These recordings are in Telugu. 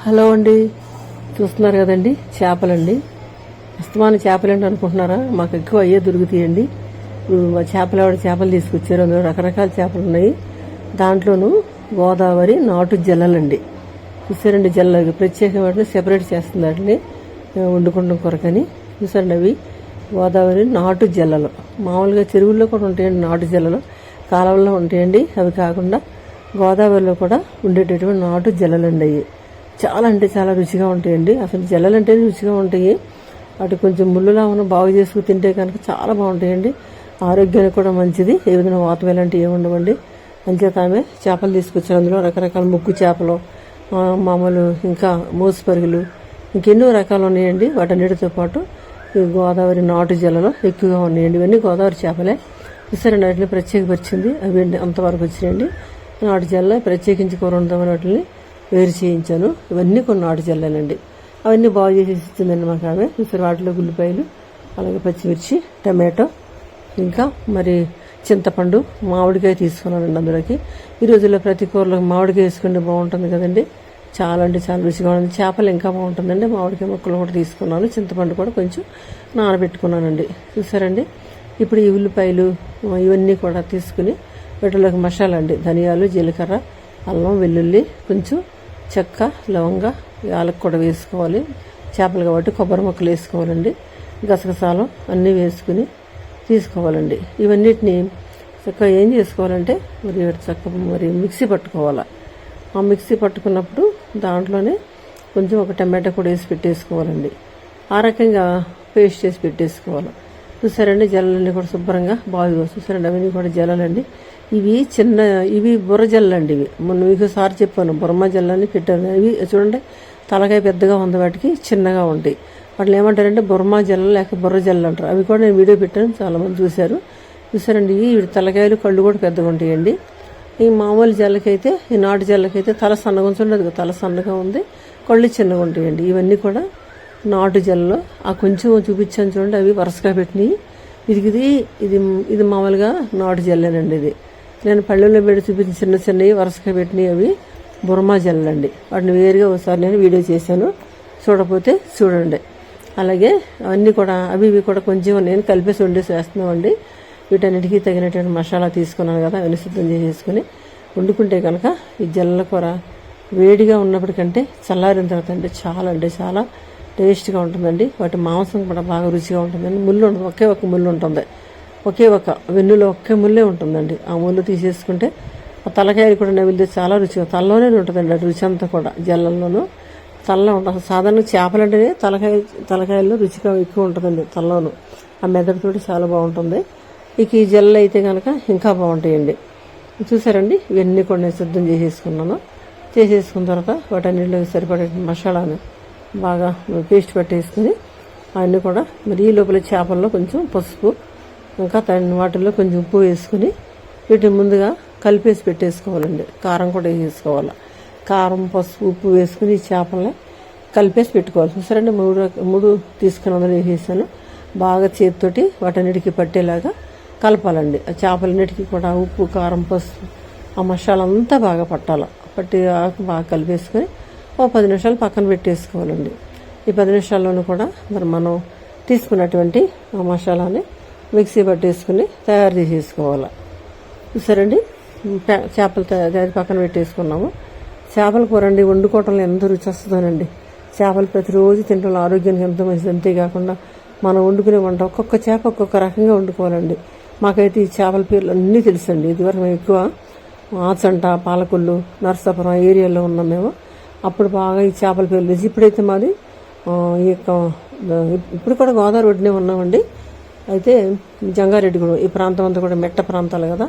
హలో అండి, చూస్తున్నారు కదండి చేపలండి. అస్తమాన చేపలండి అనుకుంటున్నారా? మాకు ఎక్కువ అయ్యే దొరుకుతాయండి. చేపలు తీసుకొచ్చారు. అందులో రకరకాల చేపలు ఉన్నాయి. దాంట్లోనూ గోదావరి నాటు జల్లలండి. చూసారండి, జల్లలు ప్రత్యేకమైన సెపరేట్ చేస్తుంది వాటిని వండుకుంటాం కొరకని. చూసారండి, అవి గోదావరి నాటు జల్లలు. మామూలుగా చెరువుల్లో కూడా ఉంటాయండి నాటు జల్లలు, కాలువల్లో ఉంటాయండి. అవి కాకుండా గోదావరిలో కూడా ఉండేటటువంటి నాటు జల్లలండి. అవి చాలా అంటే చాలా రుచిగా ఉంటాయండి. అసలు జల్లలు అంటే రుచిగా ఉంటాయి. వాటి కొంచెం ముళ్ళులా ఉన్న బాగు చేసుకుని తింటే కనుక చాలా బాగుంటాయండి. ఆరోగ్యానికి కూడా మంచిది. ఏ విధంగా వాతం ఇలాంటివి ఏమి ఉండవండి. అంచేత ఆమె చేపలు తీసుకొచ్చారు. అందులో రకరకాల ముగ్గు చేపలు, మామూలు ఇంకా మోసపరుగులు, ఇంకెన్నో రకాలు ఉన్నాయండి. వాటన్నిటితో పాటు ఈ గోదావరి నాటు జల్లలు ఎక్కువగా ఉన్నాయండి. ఇవన్నీ గోదావరి చేపలే. చూసారండి, వాటిని ప్రత్యేకపరిచింది అవి అంతవరకు వచ్చినాయండి. నాటు జల్ల ప్రత్యేకించి కూర వండుతామని వాటిని వేరు చేయించాను. ఇవన్నీ కొన్ని నాటు జల్లాలండి. అవన్నీ బాగు చేసి ఇచ్చిందండి మాకు ఆమె. చూసారు, వాటిలో ఉల్లిపాయలు, అలాగే పచ్చిమిర్చి, టమాటో, ఇంకా మరి చింతపండు, మామిడికాయ తీసుకున్నానండి. అందులోకి ఈ రోజుల్లో ప్రతి కూరలో మామిడికాయ వేసుకుంటే బాగుంటుంది కదండి. చాలా అంటే చాలా రుచిగా ఉంటుంది. చేపలు ఇంకా బాగుంటుందండి. మామిడికాయ ముక్కలు కూడా తీసుకున్నాను. చింతపండు కూడా కొంచెం నానబెట్టుకున్నానండి. చూసారండి, ఇప్పుడు ఈ ఉల్లిపాయలు ఇవన్నీ కూడా తీసుకుని వీటిలోకి మసాలా అండి. ధనియాలు, జీలకర్ర, అల్లం, వెల్లుల్లి, కొంచెం చెక్క, లవంగ, యాలకు కూడా వేసుకోవాలి. చేపలు కాబట్టి కొబ్బరి ముక్కలు వేసుకోవాలండి. గసగసాలు అన్నీ వేసుకుని తీసుకోవాలండి. ఇవన్నిటిని చక్కగా ఏం చేసుకోవాలంటే మరి మిక్సీ పట్టుకోవాలి. ఆ మిక్సీ పట్టుకున్నప్పుడు దాంట్లోనే కొంచెం ఒక టమాటా కూడా వేసి పెట్టేసుకోవాలండి. ఆ రకంగా పేస్ట్ చేసి పెట్టేసుకోవాలి. చూసారండి, జల్లలన్నీ కూడా శుభ్రంగా బాగా చూసారండి. అవన్నీ కూడా జల్లలండి. ఇవి బుర్ర జల్లండి. ఇవి మొన్న మీకు సారి చెప్పాను, బుర్మ జల్లని పెట్టాను. ఇవి చూడండి, తలకాయ పెద్దగా ఉంది, వాటికి చిన్నగా ఉంటాయి. వాటిని ఏమంటారంటే బుర్మా జల్ల లేక బుర్ర జల్ల అంటారు. అవి కూడా నేను వీడియో పెట్టాను, చాలా మంది చూసారండి. ఇవి తలకాయలు, కళ్ళు కూడా పెద్దగా ఉంటాయండి. ఈ మామూలు జల్లకైతే, ఈ నాటు జల్లకైతే తల సన్నగా ఉంచండి. తల సన్నగా ఉంది, కళ్ళు చిన్నగా ఉంటాయండి. ఇవన్నీ కూడా నాటు జల్లలో ఆ కొంచెం చూపించాను చూడండి. అవి వరుసగా పెట్టినాయి. ఇది మామూలుగా నాటు జల్లేనండి. ఇది నేను పళ్ళెల్లో పెట్టి చూపించిన చిన్నవి వరుసగా పెట్టినవి అవి బుర్మా జల్లండి. వాటిని వేరుగా ఒకసారి నేను వీడియో చేశాను, చూడకపోతే చూడండి. అలాగే అవన్నీ కూడా ఇవి కూడా కొంచెం నేను కలిపేసి వండేసి వేస్తున్నామండి. వీటన్నిటికీ తగినటువంటి మసాలా తీసుకున్నాను కదా, అవన్నీ సిద్ధం చేసేసుకుని వండుకుంటే కనుక ఈ జల్ల కూర వేడిగా ఉన్నప్పటికంటే చల్లారిన తర్వాత అంటే చాలా టేస్ట్గా ఉంటుందండి. వాటి మాంసం కూడా బాగా రుచిగా ఉంటుందండి. ముళ్ళు ఉంటుంది, ఒకే ఒక ముళ్ళు ఉంటుంది. వెన్నులో ఒకే ముళ్ళే ఉంటుందండి. ఆ ముళ్ళు తీసేసుకుంటే ఆ తలకాయలు కూడా నవిలితే చాలా రుచిగా తలలోనే ఉంటుందండి. అది రుచి అంతా కూడా జల్లల్లోనూ తలలో ఉంటుంది. సాధారణంగా చేపలు అంటేనే తలకాయల్లో రుచిగా ఎక్కువ ఉంటుందండి. తలలోను ఆ మెదడుతోటి చాలా బాగుంటుంది. ఇక ఈ జల్ల అయితే కనుక ఇంకా బాగుంటాయండి. చూసారండి, ఇవన్నీ కూడా నేను సిద్ధం చేసేసుకున్నాను. చేసేసుకున్న తర్వాత వాటన్నిటిలో సరిపడే మసాలాను బాగా పేస్ట్ పెట్టేసుకుని అవన్నీ కూడా మరి ఈ లోపల చేపల్లో కొంచెం పసుపు, ఇంకా వాటిల్లో కొంచెం ఉప్పు వేసుకుని వీటిని ముందుగా కలిపేసి పెట్టేసుకోవాలండి. కారం కూడా వేసుకోవాలి. కారం, పసుపు, ఉప్పు వేసుకుని ఈ చేపల్ని కలిపేసి పెట్టుకోవాలి. చూసారండి, మూడు తీసుకుని అందులో వేసేసాను. బాగా చేతితోటి వాటన్నిటికీ పట్టేలాగా కలపాలండి. ఆ చేపలన్నిటికీ కూడా ఉప్పు, కారం, పసుపు ఆ మసాలా అంతా బాగా పట్టాలి. బాగా కలిపేసుకొని 10 నిమిషాలు పక్కన పెట్టేసుకోవాలండి. ఈ 10 నిమిషాల్లోనూ కూడా మరి మనం తీసుకున్నటువంటి ఆ మసాలాని మిక్సీ పట్టేసుకుని తయారు చేసేసుకోవాలి. చూసారండి, చేపలు తయారు పక్కన పెట్టేసుకున్నాము. చేపల కూర అండి వండుకోవటంలో ఎంత రుచి వస్తుందోనండి. చేపలు ప్రతిరోజు తినడం ఆరోగ్యానికి ఎంతో మంచిది. అంతేకాకుండా మనం వండుకునే వంట ఒక్కొక్క చేప ఒక్కొక్క రకంగా వండుకోవాలండి. మాకైతే ఈ చేపల పేర్లు అన్నీ తెలుసండి. ఇదివరకు మేము ఎక్కువ ఆచంట, పాలకొల్లు, నరసాపురం ఏరియాలో ఉన్నాం మేము. అప్పుడు బాగా ఈ చేపల పేర్లు తెలిసి, ఇప్పుడైతే మాది ఇప్పుడు కూడా గోదావరి ఒడ్డునే ఉన్నామండి. అయితే జంగారెడ్డిగూడెం ఈ ప్రాంతం అంతా కూడా మెట్ట ప్రాంతాలు కదా.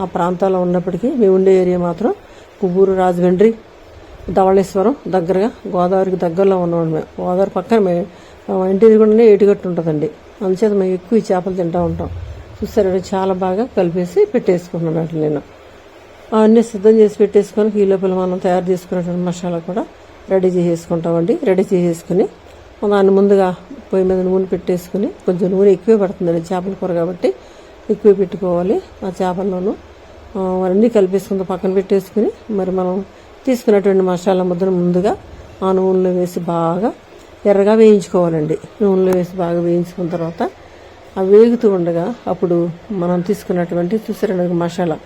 ఆ ప్రాంతాల్లో ఉన్నప్పటికీ మేము ఉండే ఏరియా మాత్రం కొవ్వూరు, రాజమండ్రి, ధవళేశ్వరం దగ్గరగా గోదావరికి దగ్గరలో ఉన్నాం మేము. గోదావరి పక్కన మేము ఇంటి కూడా ఏటిగట్టు ఉంటుందండి. అందుచేత మేము ఎక్కువ ఈ చేపలు తింటూ ఉంటాం. చూస్తారంటే చాలా బాగా కలిపేసి పెట్టేసుకున్నాను. వాటిని నేను అవన్నీ సిద్ధం చేసి పెట్టేసుకొని ఈ లోపల మనం తయారు చేసుకున్నటువంటి మసాలా కూడా రెడీ చేసేసుకుంటామండి. రెడీ చేసేసుకుని దాన్ని ముందుగా పొయ్యి మీద నూనె పెట్టేసుకుని, కొంచెం నూనె ఎక్కువే పడుతుందండి చేపల కూర కాబట్టి ఎక్కువ పెట్టుకోవాలి. ఆ చేపల్లోనూ అన్నీ కలిపేసుకుంటూ పక్కన పెట్టేసుకుని మరి మనం తీసుకున్నటువంటి మసాలా ముద్దను ముందుగా ఆ నూనెలో వేసి బాగా ఎర్రగా వేయించుకోవాలండి. నూనెలో వేసి బాగా వేయించుకున్న తర్వాత అవి వేగుతూ ఉండగా అప్పుడు మనం తీసుకున్నటువంటి చూసారండి మసాలా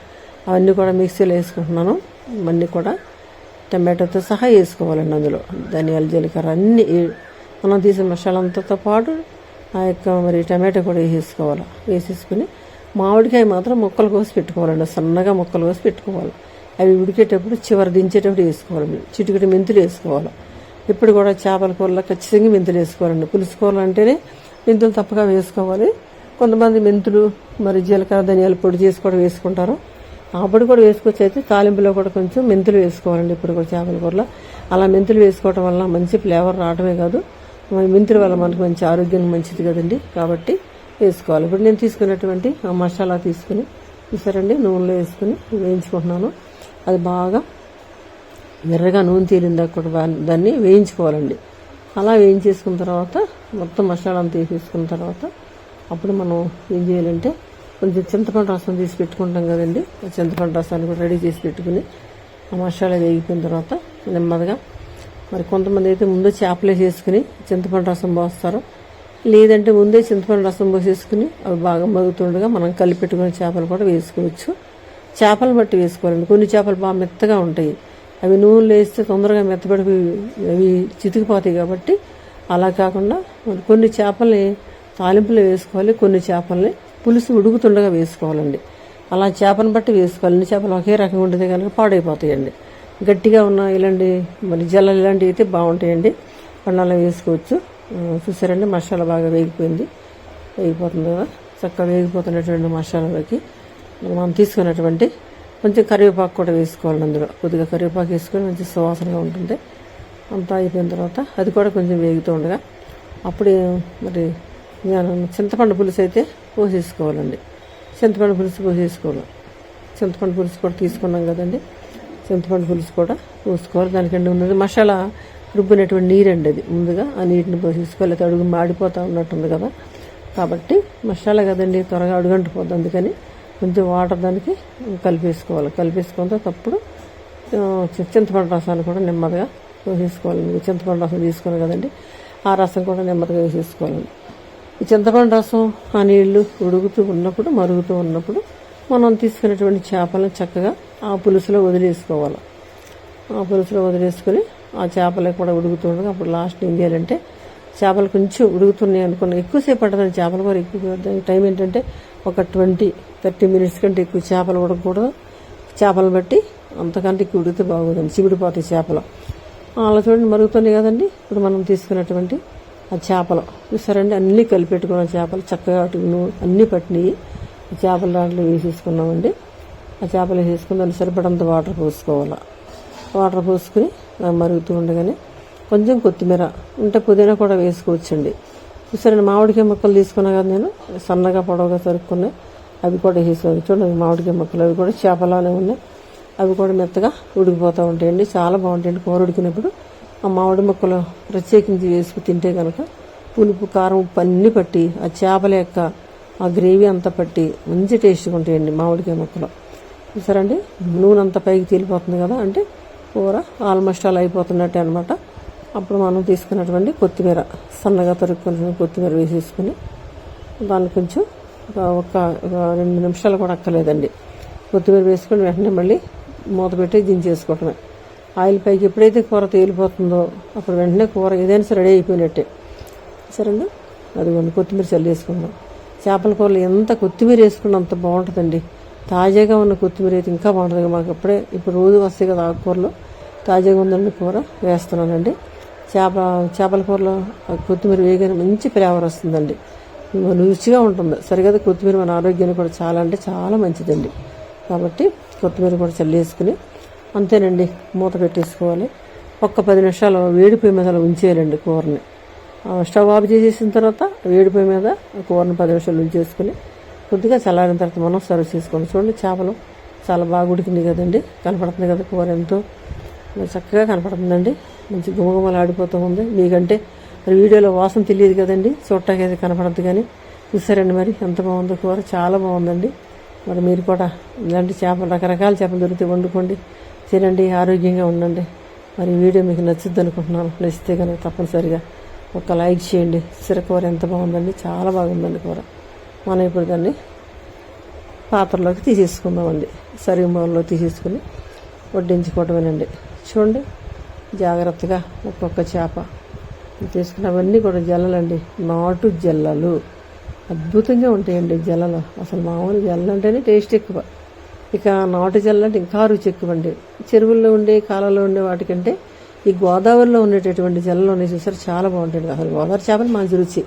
అవన్నీ కూడా మిక్సీలో వేసుకుంటున్నాను. అన్నీ కూడా టమాటోతో సహా వేసుకోవాలండి. అందులో ధనియాలు, జీలకర్ర అన్నీ మనం తీసిన మసాలా అంతతో పాటు ఆ యొక్క మరి టమాటో కూడా వేసేసుకోవాలి. వేసేసుకుని మామిడికాయ మాత్రం ముక్కలు కోసి పెట్టుకోవాలండి. సన్నగా ముక్కలు కోసి పెట్టుకోవాలి. అవి ఉడికేటప్పుడు చివరి దించేటప్పుడు వేసుకోవాలి. చిటికటి మెంతులు వేసుకోవాలి. ఇప్పుడు కూడా చేపల కూరలో ఖచ్చితంగా మెంతులు వేసుకోవాలండి. పులుసు కూరలు అంటేనే మెంతులు తప్పగా వేసుకోవాలి. కొంతమంది మెంతులు మరి జీలకర్ర, ధనియాల పొడి చేసి కూడా వేసుకుంటారు. ఆ పొడి కూడా వేసుకోవచ్చు. అయితే తాలింపులో కూడా కొంచెం మెంతులు వేసుకోవాలండి. ఇప్పుడు కూడా చేపల కూరలో అలా మెంతులు వేసుకోవడం వల్ల మంచి ఫ్లేవర్ రావడమే కాదు, మెంతుల వల్ల మనకు మంచి ఆరోగ్యానికి మంచిది కదండి. కాబట్టి వేసుకోవాలి. ఇప్పుడు నేను తీసుకున్నటువంటి ఆ మసాలా తీసుకుని చూసారండి నూనెలో వేసుకుని వేయించుకుంటున్నాను. అది బాగా ఎర్రగా నూనె తేలిందాక కూడా దాన్ని వేయించుకోవాలండి. అలా వేయించేసుకున్న తర్వాత మొత్తం మసాలా అంతా వేసేసుకున్న తర్వాత అప్పుడు మనం ఏం చేయాలంటే కొంచెం చింతపండు రసం తీసి పెట్టుకుంటాం కదండి. ఆ చింతపండు రసాన్ని కూడా రెడీ చేసి పెట్టుకుని ఆ మసాలా వేగిపోయిన తర్వాత నెమ్మదిగా మరి కొంతమంది అయితే ముందే చేపలే చేసుకుని చింతపండు రసం పోస్తారు. లేదంటే ముందే చింతపండు రసం పోసేసుకుని అవి బాగా మరుగుతుండగా మనం కలిపెట్టుకునే చేపలు కూడా వేసుకోవచ్చు. చేపలు బట్టి వేసుకోవాలండి. కొన్ని చేపలు బాగా మెత్తగా ఉంటాయి. అవి నూనెలో వేస్తే తొందరగా మెత్తబడి అవి చితికిపోతాయి. కాబట్టి అలా కాకుండా కొన్ని చేపల్ని తాలింపులో వేసుకోవాలి. కొన్ని చేపల్ని పులుసు ఉడుకుతుండగా వేసుకోవాలండి. అలా చేపను బట్టి వేసుకోవాలి. అన్ని చేపలు ఒకే రకంగా ఉంటే కనుక పాడైపోతాయండి. గట్టిగా ఉన్న ఇలాంటి మరి జల్లలు ఇలాంటివి అయితే బాగుంటాయండి. అలా వేసుకోవచ్చు. చూసారండి మసాలా బాగా వేగిపోతుంది కదా. చక్కగా వేగిపోతున్నటువంటి మసాలాలోకి మనం తీసుకున్నటువంటి కొంచెం కరివేపాకు కూడా వేసుకోవాలి. అందులో కొద్దిగా కరివేపాకు వేసుకొని మంచి సువాసనగా ఉంటుంది. అంతా అయిపోయిన తర్వాత అది కూడా కొంచెం వేగుతూ ఉండగా అప్పుడు మరి చింతపండు పులుసు అయితే పోసేసుకోవాలండి. చింతపండు పులుసు పోసేసుకోవాలి. చింతపండు పులుసు కూడా తీసుకున్నాం కదండి. చింతపండు పులుసు కూడా పోసుకోవాలి. దానికంటే ఉన్నది మసాలా రుబ్బినటువంటి నీరండి. అది ముందుగా ఆ నీటిని పోసేసుకోవాలి. అడుగు మాడిపోతూ ఉన్నట్టుంది కదా. కాబట్టి మసాలా కదండి త్వరగా అడుగంటిపోద్ది. అందుకని కొంచెం వాటర్ దానికి కలిపేసుకోవాలి. కలిపేసుకుంటే తప్పుడు చింతపండు రసాన్ని కూడా నెమ్మదిగా వేసేసుకోవాలండి. చింతపండు రసం తీసుకున్నాం కదండి, ఆ రసం కూడా నెమ్మదిగా వేసేసుకోవాలండి. ఈ చింతపండు రసం ఆ నీళ్లు ఉడుకుతూ ఉన్నప్పుడు మరుగుతూ ఉన్నప్పుడు మనం తీసుకున్నటువంటి చేపలను చక్కగా ఆ పులుసులో వదిలేసుకోవాలి. ఆ పులుసులో వదిలేసుకొని ఆ చేపలకు కూడా ఉడుకుతూ ఉండగా అప్పుడు లాస్ట్ ఏం చేయాలంటే చేపలు కొంచెం ఉడుకుతున్నాయి అనుకున్న ఎక్కువసేపు పట్టదండి. చేపలు కూడా ఎక్కువ టైం ఏంటంటే ఒక 20-30 మినిట్స్ కంటే ఎక్కువ చేపలు ఉడకకూడదు. చేపలు బట్టి అంతకంటే ఎక్కువ ఉడికితే బాగోదండి, చివిడిపోతాయి చేపలు. అలా చూడండి మరుగుతున్నాయి కదండి. ఇప్పుడు మనం తీసుకున్నటువంటి ఆ చేపలు చూసారండి అన్నీ కలిపెట్టుకున్న చేపలు చక్కగా అన్నీ పట్టినవి చేపల దాంట్లో వేసేసుకున్నామండి. ఆ చేపలు వేసేసుకుని దాన్ని సరిపడంత వాటర్ పోసుకోవాలి. వాటర్ పోసుకుని మరుగుతూ ఉండగానే కొంచెం కొత్తిమీర ఉంటే పుదీనా కూడా వేసుకోవచ్చండి. చూసారండి మామిడికాయ ముక్కలు తీసుకున్నా కదా నేను సన్నగా పొడవుగా తరుక్కున్నాయి. అవి కూడా వేసేసుకోవాలి. చూడండి మామిడికాయ ముక్కలు అవి కూడా చేపలానే ఉన్నాయి. అవి కూడా మెత్తగా ఉడికిపోతూ ఉంటాయండి. చాలా బాగుంటాయండి కూర ఉడికినప్పుడు. ఆ మామిడి ముక్కలు ప్రత్యేకించి వేసుకు తింటే కనుక పులుపు, కారం, ఉప్పు అన్నీ పట్టి ఆ చేపల యొక్క ఆ గ్రేవీ అంతా పట్టి మంచి టేస్ట్గా ఉంటాయండి మామిడికాయ ముక్కలు. చూసారండి నూనె అంతా పైకి తేలిపోతుంది కదా, అంటే కూర ఆల్మోస్ట్ అలా అయిపోతున్నట్టే అనమాట. అప్పుడు మనం తీసుకున్నటువంటి కొత్తిమీర సన్నగా తరుక్కున్న కొత్తిమీర వేసేసుకుని దాన్ని కొంచెం ఒక 2 నిమిషాలు కూడా అక్కర్లేదండి. కొత్తిమీర వేసుకొని వెంటనే మళ్ళీ మూత పెట్టి దించేసుకోవటమే. ఆయిల్ పైకి ఎప్పుడైతే కూర తేలిపోతుందో అప్పుడు వెంటనే కూర ఏదైనా సరే రెడీ అయిపోయినట్టే. సరేండి అదిగోండి కొత్తిమీర చల్లేసుకుందాం. చేపల కూరలు ఎంత కొత్తిమీర వేసుకున్నా అంత బాగుంటుందండి. తాజాగా ఉన్న కొత్తిమీర అయితే ఇంకా బాగుంటుంది. మాకు అప్పుడే ఇప్పుడు రోజు వస్తాయి కదా ఆకుకూరలో, తాజాగా ఉందండి కూర వేస్తున్నానండి. చేపల కూరలో కొత్తిమీర వేయగానే మంచి ఫ్లేవర్ వస్తుందండి, రుచిగా ఉంటుంది. సరిగా కొత్తిమీర మన ఆరోగ్యానికి కూడా చాలా అంటే చాలా మంచిదండి. కాబట్టి కొత్తిమీర కూడా చల్లేసుకుని అంతేనండి మూత పెట్టేసుకోవాలి. ఒక్క 10 నిమిషాలు వేడిపోయి మీద ఉంచేయాలండి కూరని. స్టవ్ ఆఫ్ చేసేసిన తర్వాత వేడిపోయి మీద కూరని 10 నిమిషాలు ఉంచేసుకుని కొద్దిగా చల్లారిన తర్వాత మనం సర్వ్ చేసుకోండి. చూడండి చేపలు చాలా బాగా ఉడికింది కదండి, కనపడుతుంది కదా కూర ఎంతో చక్కగా కనపడుతుందండి. మంచి గుమగుమలు ఆడిపోతూ ఉంది. మీకంటే మరి వీడియోలో వాసన తెలియదు కదండి, చూడటానికి అయితే కనపడద్దు. కానీ చూసారండి మరి ఎంత బాగుందో కూర, చాలా బాగుందండి. మరి మీరు కూడా ఇలాంటి చేపలు రకరకాల చేపలు దొరికితే వండుకోండి, తినండి, ఆరోగ్యంగా ఉండండి. మరి ఈ వీడియో మీకు నచ్చుద్ది అనుకుంటున్నాను. నచ్చితే కనుక తప్పనిసరిగా ఒక లైక్ చేయండి. కూర ఎంత బాగుందండి, చాలా బాగుందండి కూర. మనం ఇప్పుడు దాన్ని పాత్రలోకి తీసేసుకుందామండి. సర్వింగ్ బౌల్లో తీసేసుకుని వడ్డించుకోవటమేనండి. చూడండి జాగ్రత్తగా ఒక్కొక్క చేప తీసుకుని, అవన్నీ కూడా జల్లలండి, నాటు జల్లలు. అద్భుతంగా ఉంటాయండి జల్లలు. అసలు మామూలు జల్లలు అంటేనే టేస్ట్ ఎక్కువ, ఇక నాటు జల్లలు అంటే ఇంకా రుచి ఎక్కువ అండి. చెరువుల్లో ఉండే కాలంలో ఉండే వాటికంటే ఈ గోదావరిలో ఉండేటటువంటి జల్లలు ఉన్నాయి చూసారు, చాలా బాగుంటాయండి. అసలు గోదావరి చేపలు మంచి రుచి.